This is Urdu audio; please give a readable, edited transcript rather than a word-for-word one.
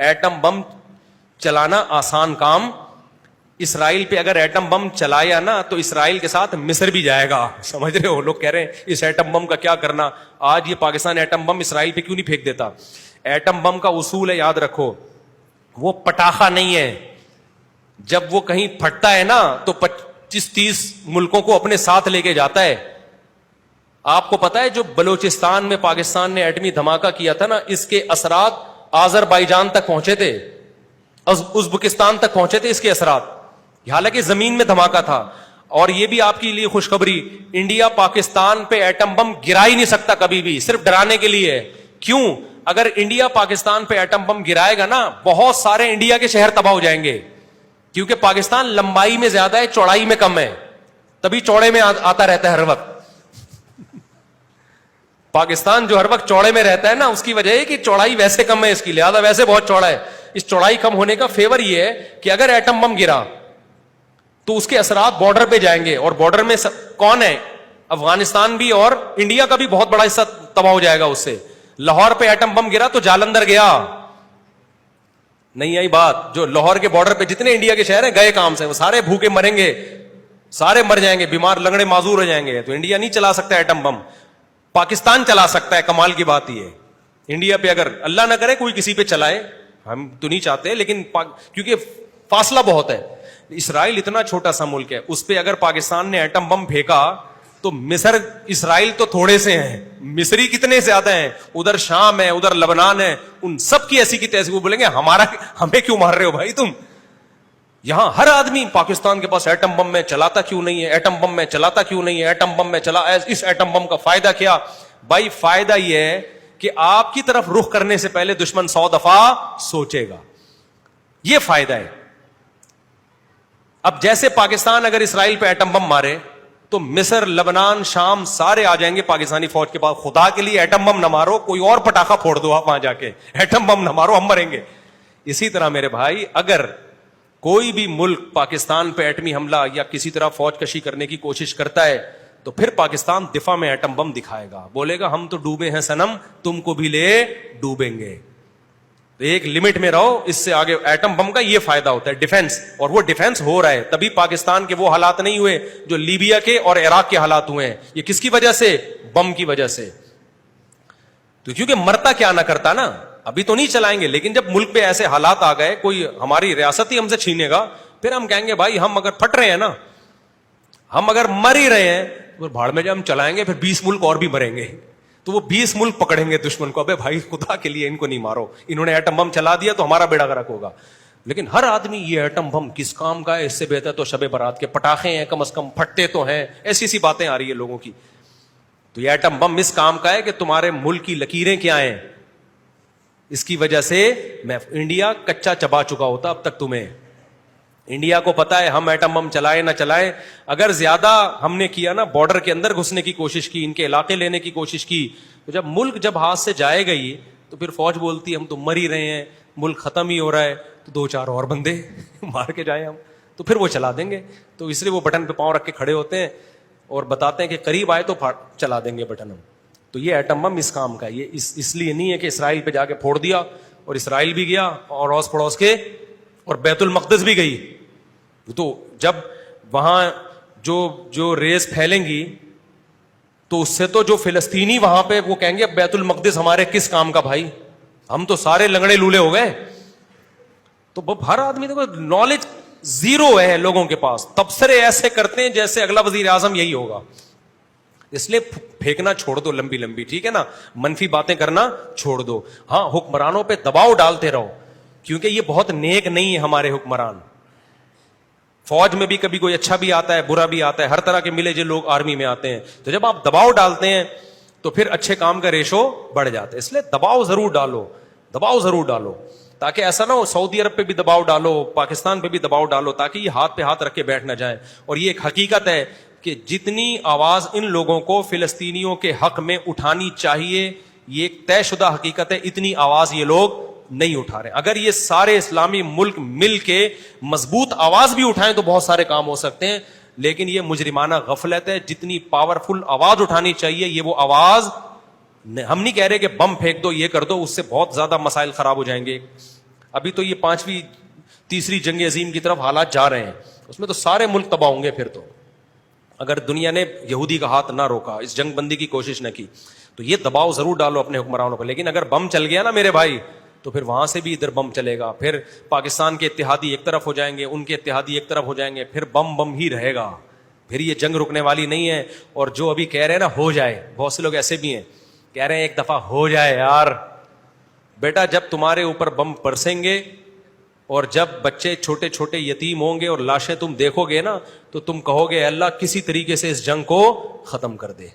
ایٹم بم چلانا آسان کام. اسرائیل پہ اگر ایٹم بم چلایا نا تو اسرائیل کے ساتھ مصر بھی جائے گا. سمجھ رہے ہو؟ لوگ کہہ رہے ہیں اس ایٹم بم کا کیا کرنا. آج یہ پاکستان ایٹم بم اسرائیل پہ کیوں نہیں پھینک دیتا؟ ایٹم بم کا اصول ہے، یاد رکھو، وہ پٹاخہ نہیں ہے. جب وہ کہیں پھٹتا ہے نا تو 25-30 ملکوں کو اپنے ساتھ لے کے جاتا ہے. آپ کو پتا ہے جو بلوچستان میں پاکستان نے ایٹمی دھماکہ کیا تھا نا، اس کے اثرات آذربائیجان تک پہنچے تھے، ازبکستان تک پہنچے تھے اس کے اثرات، حالانکہ زمین میں دھماکہ تھا. اور یہ بھی آپ کے لیے خوشخبری، انڈیا پاکستان پہ ایٹم بم گرا ہی نہیں سکتا کبھی بھی، صرف ڈرانے کے لیے. کیوں؟ اگر انڈیا پاکستان پہ ایٹم بم گرائے گا نا، بہت سارے انڈیا کے شہر تباہ ہو جائیں گے، کیونکہ پاکستان لمبائی میں زیادہ ہے، چوڑائی میں کم ہے، تبھی چوڑے میں آتا رہتا ہے ہر وقت. پاکستان جو ہر وقت چوڑے میں رہتا ہے نا، اس کی وجہ ہے کہ چوڑائی ویسے کم ہے اس کی، لہذا ویسے بہت چوڑا ہے. اس چوڑائی کم ہونے کا فیور یہ ہے کہ اگر ایٹم بم گرا تو اس کے اثرات بارڈر پہ جائیں گے، اور بارڈر میں کون ہے؟ افغانستان بھی اور انڈیا کا بھی بہت بڑا حصہ تباہ ہو جائے گا اس سے. لاہور پہ ایٹم بم گرا تو جالندھر گیا، نہیں آئی بات. جو لاہور کے بارڈر پہ جتنے انڈیا کے شہر ہیں گئے کام سے، وہ سارے بھوکے مریں گے، سارے مر جائیں گے، بیمار لنگڑے معذور ہو جائیں گے. تو انڈیا نہیں چلا سکتا ایٹم بم، پاکستان چلا سکتا ہے. کمال کی بات یہ ہے، انڈیا پہ اگر اللہ نہ کرے کوئی کسی پہ چلائے، ہم تو نہیں چاہتے، لیکن کیونکہ فاصلہ بہت ہے. اسرائیل اتنا چھوٹا سا ملک ہے، اس پہ اگر پاکستان نے ایٹم بم پھینکا تو مصر، اسرائیل تو تھوڑے سے ہیں، مصری کتنے زیادہ ہیں، ادھر شام ہے، ادھر لبنان ہے، ان سب کی ایسی کی تیسی. وہ بولیں گے ہمیں کیوں مار رہے ہو بھائی تم؟ یہاں ہر آدمی پاکستان کے پاس ایٹم بم میں چلاتا کیوں نہیں ہے، ایٹم بم میں چلاتا کیوں نہیں ہے، ایٹم بم میں چلا، اس ایٹم بم کا فائدہ کیا؟ بھائی فائدہ یہ ہے کہ آپ کی طرف رخ کرنے سے پہلے دشمن 100 دفعہ سوچے گا، یہ فائدہ ہے. اب جیسے پاکستان اگر اسرائیل پہ ایٹم بم مارے تو مصر، لبنان، شام سارے آ جائیں گے پاکستانی فوج کے پاس. خدا کے لیے ایٹم بم نہ مارو، کوئی اور پٹاخہ پھوڑ دو آپ وہاں جا کے، ایٹم بم نہ مارو، ہم مریں گے. اسی طرح میرے بھائی، اگر کوئی بھی ملک پاکستان پہ ایٹمی حملہ یا کسی طرح فوج کشی کرنے کی کوشش کرتا ہے تو پھر پاکستان دفاع میں ایٹم بم دکھائے گا، بولے گا ہم تو ڈوبے ہیں صنم، تم کو بھی لے ڈوبیں گے. تو ایک لمٹ میں رہو، اس سے آگے. ایٹم بم کا یہ فائدہ ہوتا ہے ڈیفنس، اور وہ ڈیفنس ہو رہا ہے. تبھی پاکستان کے وہ حالات نہیں ہوئے جو لیبیا کے اور عراق کے حالات ہوئے ہیں. یہ کس کی وجہ سے؟ بم کی وجہ سے. تو کیونکہ مرتا کیا نہ کرتا نا. ابھی تو نہیں چلائیں گے، لیکن جب ملک پہ ایسے حالات آ گئے، کوئی ہماری ریاست ہی ہم سے چھینے گا، پھر ہم کہیں گے بھائی ہم اگر پھٹ رہے ہیں نا، ہم اگر مر ہی رہے ہیں، تو بھاڑ میں جب ہم چلائیں گے پھر 20 ملک اور بھی مریں گے. تو وہ 20 ملک پکڑیں گے دشمن کو، ابے بھائی خدا کے لیے ان کو نہیں مارو، انہوں نے ایٹم بم چلا دیا تو ہمارا بیڑا غرق ہوگا. لیکن ہر آدمی یہ ایٹم بم کس کام کا ہے، اس سے بہتر تو شب برات کے پٹاخے ہیں، کم از کم پھٹتے تو ہیں. ایسی باتیں آ رہی ہے لوگوں کی. تو یہ ایٹم بم اس کام کا ہے کہ تمہارے ملک کی لکیریں کیا ہیں. اس کی وجہ سے میں انڈیا کچا چبا چکا ہوتا اب تک تمہیں. انڈیا کو پتا ہے ہم ایٹم بم چلائے نہ چلائے، اگر زیادہ ہم نے کیا نا، بارڈر کے اندر گھسنے کی کوشش کی، ان کے علاقے لینے کی کوشش کی، تو جب ملک جب ہاتھ سے جائے گا ہی تو پھر فوج بولتی ہے ہم تو مر ہی رہے ہیں، ملک ختم ہی ہو رہا ہے، تو 2-4 اور بندے مار کے جائیں ہم، تو پھر وہ چلا دیں گے. تو اس لیے وہ بٹن پہ پاؤں رکھ کے کھڑے ہوتے ہیں اور بتاتے ہیں کہ قریب آئے تو چلا دیں گے بٹن ہم. تو یہ ایٹم بم اس کام کا ہے. یہ اس لیے نہیں ہے کہ اسرائیل پہ جا کے پھوڑ دیا، اور اسرائیل بھی گیا اور اوس پڑوس کے، اور بیت المقدس بھی گئی. تو جب وہاں جو ریز پھیلیں گی تو اس سے تو جو فلسطینی وہاں پہ وہ کہیں گے اب بیت المقدس ہمارے کس کام کا بھائی، ہم تو سارے لنگڑے لولے ہو گئے. تو ہر آدمی دیکھو نالج زیرو ہے لوگوں کے پاس، تبصرے ایسے کرتے ہیں جیسے اگلا وزیر اعظم یہی ہوگا. اس لیے پھینکنا چھوڑ دو لمبی لمبی، ٹھیک ہے نا، منفی باتیں کرنا چھوڑ دو. ہاں حکمرانوں پہ دباؤ ڈالتے رہو، کیونکہ یہ بہت نیک نہیں ہے ہمارے حکمران. فوج میں بھی کبھی کوئی اچھا بھی آتا ہے، برا بھی آتا ہے، ہر طرح کے ملے جو لوگ آرمی میں آتے ہیں. تو جب آپ دباؤ ڈالتے ہیں تو پھر اچھے کام کا ریشو بڑھ جاتا ہے. اس لیے دباؤ ضرور ڈالو، دباؤ ضرور ڈالو، تاکہ ایسا نہ ہو سعودی عرب پہ بھی دباؤ ڈالو، پاکستان پہ بھی دباؤ ڈالو، تاکہ یہ ہاتھ پہ ہاتھ رکھ کے بیٹھ نہ جائیں. اور یہ ایک حقیقت ہے کہ جتنی آواز ان لوگوں کو فلسطینیوں کے حق میں اٹھانی چاہیے، یہ ایک طے شدہ حقیقت ہے، اتنی آواز یہ لوگ نہیں اٹھا رہے. اگر یہ سارے اسلامی ملک مل کے مضبوط آواز بھی اٹھائیں تو بہت سارے کام ہو سکتے ہیں. لیکن یہ مجرمانہ غفلت ہے. جتنی پاورفل آواز اٹھانی چاہیے یہ وہ آواز، ہم نہیں کہہ رہے کہ بم پھینک دو، یہ کر دو، اس سے بہت زیادہ مسائل خراب ہو جائیں گے. ابھی تو یہ 5ویں 3ری جنگ عظیم کی طرف حالات جا رہے ہیں, اس میں تو سارے ملک تباہ ہوں گے. پھر تو اگر دنیا نے یہودی کا ہاتھ نہ روکا, اس جنگ بندی کی کوشش نہ کی, تو یہ دباؤ ضرور ڈالو اپنے حکمرانوں پر. لیکن اگر بم چل گیا نا میرے بھائی, تو پھر وہاں سے بھی ادھر بم چلے گا, پھر پاکستان کے اتحادی ایک طرف ہو جائیں گے, ان کے اتحادی ایک طرف ہو جائیں گے, پھر بم ہی رہے گا. پھر یہ جنگ رکنے والی نہیں ہے. اور جو ابھی کہہ رہے ہیں نا ہو جائے, بہت سے لوگ ایسے بھی ہیں کہہ رہے ہیں ایک دفعہ ہو جائے یار. بیٹا جب تمہارے اوپر بم برسیں گے اور جب بچے چھوٹے چھوٹے یتیم ہوں گے اور لاشیں تم دیکھو گے نا, تو تم کہو گے اللہ کسی طریقے سے اس جنگ کو ختم کر دے.